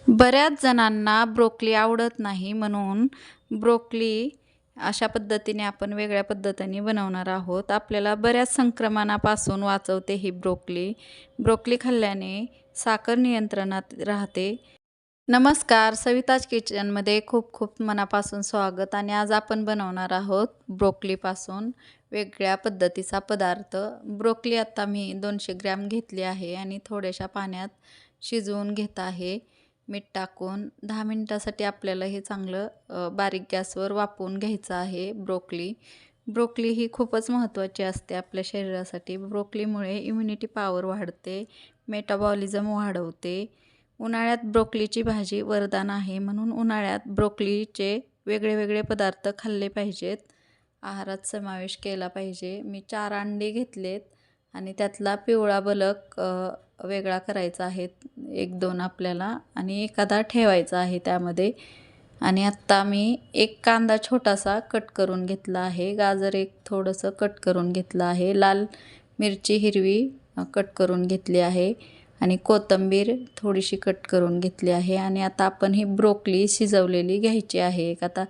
बऱ्याच जणांना ब्रोकोली आवडत नाही, म्हणून ब्रोकोली अशा पद्धतीने आपण वेगळ्या पद्धतीने बनवणार आहोत. आपल्याला बऱ्याच संक्रमणापासून वाचवते ही ब्रोकोली. ब्रोकोली खाल्ल्याने साखर नियंत्रणात राहते. नमस्कार, सविताज किचनमध्ये खूप खूप मनापासून स्वागत. आणि आज आपण बनवणार आहोत ब्रोकोलीपासून वेगळ्या पद्धतीचा पदार्थ. ब्रोकोली आता मी 200 ग्रॅम घेतली आहे आणि थोड्याशा पाण्यात शिजवून घेत आहे. मीठ टाकून 10 मिनिटासाठी आपल्याला हे चांगलं बारीक गॅसवर वाफवून घ्यायचं आहे. ब्रोकोली ही खूपच महत्त्वाची असते आपल्या शरीरासाठी. ब्रोकोलीमुळे इम्युनिटी पॉवर वाढते, मेटाबॉलिझम वाढवते. उन्हाळ्यात ब्रोकोलीची भाजी वरदान आहे, म्हणून उन्हाळ्यात ब्रोकोलीचे वेगळे पदार्थ खाल्ले पाहिजेत, आहारात समावेश केला पाहिजे. मी 4 अंडी घेतलेत आणि त्यातला पिवळा बलक वेगळा करायचा आहे, 1-2 आपल्याला, आणि एखादा ठेवायचा आहे त्यामध्ये. आणि आत्ता मी एक कांदा छोटासा कट करून घेतला आहे, गाजर एक थोडंसं कट करून घेतलं आहे, लाल मिरची हिरवी कट करून घेतली आहे आणि कोथिंबीर थोडीशी कट करून घेतली आहे. आणि आता आपण ही ब्रोकोली शिजवलेली घ्यायची आहे एक आता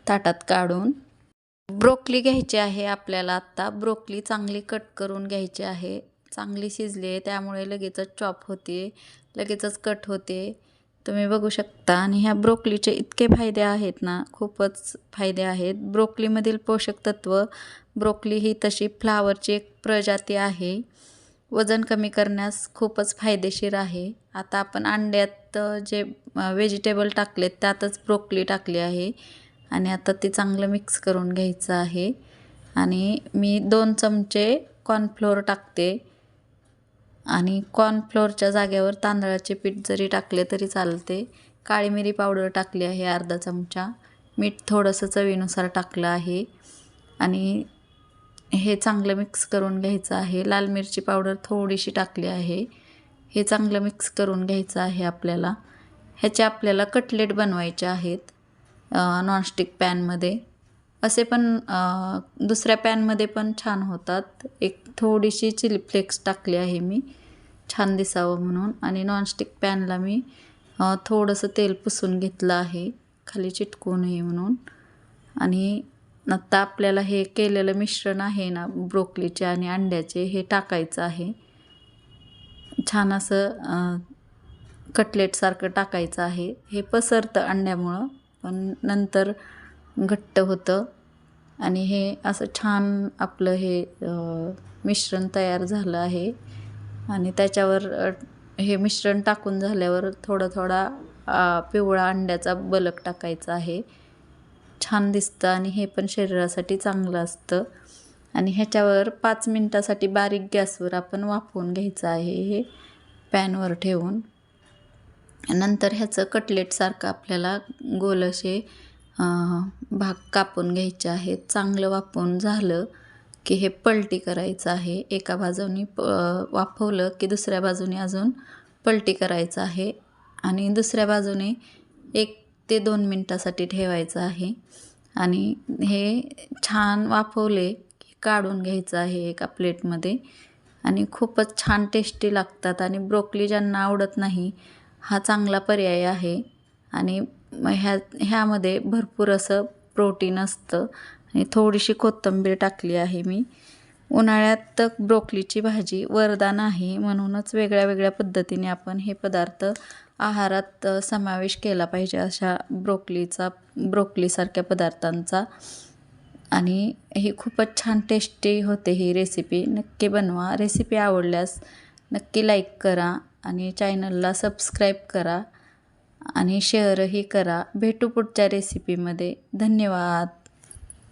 ताटात काढून. ब्रोकोली घ्यायची आहे आपल्याला. आत्ता ब्रोकोली चांगली कट करून घ्यायची आहे. चांगली शिजली आहे त्यामुळे लगेचच चॉप होते, लगेचच कट होते, तुम्ही बघू शकता. आणि ह्या ब्रोकोलीचे इतके फायदे आहेत ना, खूपच फायदे आहेत. ब्रोकोलीमधील पोषक तत्व. ब्रोकोली ही तशी फ्लावरची एक प्रजाती आहे, वजन कमी करण्यास खूपच फायदेशीर आहे. आता आपण अंड्यात जे व्हेजिटेबल टाकलेत त्यातच ब्रोकोली टाकली आहे आणि आता ते चांगलं मिक्स करून घ्यायचं आहे. आणि मी 2 चमचे कॉर्नफ्लोअर टाकते आणि कॉर्नफ्लोअरच्या जागेवर तांदळाचे पीठ जरी टाकले तरी चालते. काळी मिरी पावडर टाकली आहे अर्धा चमचा, मीठ थोडंसं चवीनुसार टाकलं आहे आणि हे चांगलं मिक्स करून घ्यायचं आहे. लाल मिरची पावडर थोडीशी टाकली आहे. हे चांगलं मिक्स करून घ्यायचं आहे आपल्याला. ह्याचे आपल्याला कटलेट बनवायचे आहेत नॉनस्टिक पॅनमध्ये. असे पण दुसऱ्या पॅनमध्ये पण छान होतात. एक थोडीशी चिली फ्लेक्स टाकली आहे मी छान दिसावं म्हणून. आणि नॉनस्टिक पॅनला मी थोडंसं तेल पुसून घेतलं आहे खाली चिटकू नये म्हणून. आणि आता आपल्याला हे केलेलं मिश्रण आहे ना ब्रोकोलीचे आणि अंड्याचे, हे टाकायचं आहे. छान असं कटलेटसारखं टाकायचं आहे. हे पसरतं अंड्यामुळं पण नंतर घट्ट होतं. आणि हे असं छान आपलं हे मिश्रण तयार झालं आहे. आणि त्याच्यावर हे मिश्रण टाकून झाल्यावर थोडा पिवळा अंड्याचा बलक टाकायचा आहे. छान दिसतं आणि हे पण शरीरासाठी चांगलं असतं. आणि ह्याच्यावर 5 मिनिटासाठी बारीक गॅसवर आपण वाफवून घ्यायचं आहे हे पॅनवर ठेवून. नंतर ह्याचं कटलेटसारखं आपल्याला गोल असे भाग कापून घ्यायचे आहेत. चांगलं वाफवून झालं की हे पलटी करायचं आहे. एका बाजूनी वाफवलं की दुसऱ्या बाजूने अजून पलटी करायचं आहे आणि दुसऱ्या बाजूने 1 ते 2 मिनटासाठी ठेवायचं आहे. आणि हे छान वाफवले की काढून घ्यायचं आहे एका प्लेटमध्ये. आणि खूपच छान टेस्टी लागतात. आणि ब्रोकोली ज्यांना आवडत नाही हा चांगला पर्याय आहे. आणि ह्यामध्ये भरपूर असं प्रोटीन असतं. आणि थोडीशी कोथिंबीर टाकली आहे मी. उन्हाळ्यात ब्रोकोलीची भाजी वरदान आहे, म्हणूनच वेगळ्या पद्धतीने आपण हे पदार्थ आहारात समावेश केला पाहिजे अशा ब्रोकोलीसारख्या पदार्थांचा. आणि ही खूपच छान टेस्टी होते ही रेसिपी. नक्की बनवा. रेसिपी आवडल्यास नक्की लाईक करा आणि चॅनलला सबस्क्राईब करा आणि शेअरही करा. भेटू पुढच्या रेसिपीमध्ये. धन्यवाद.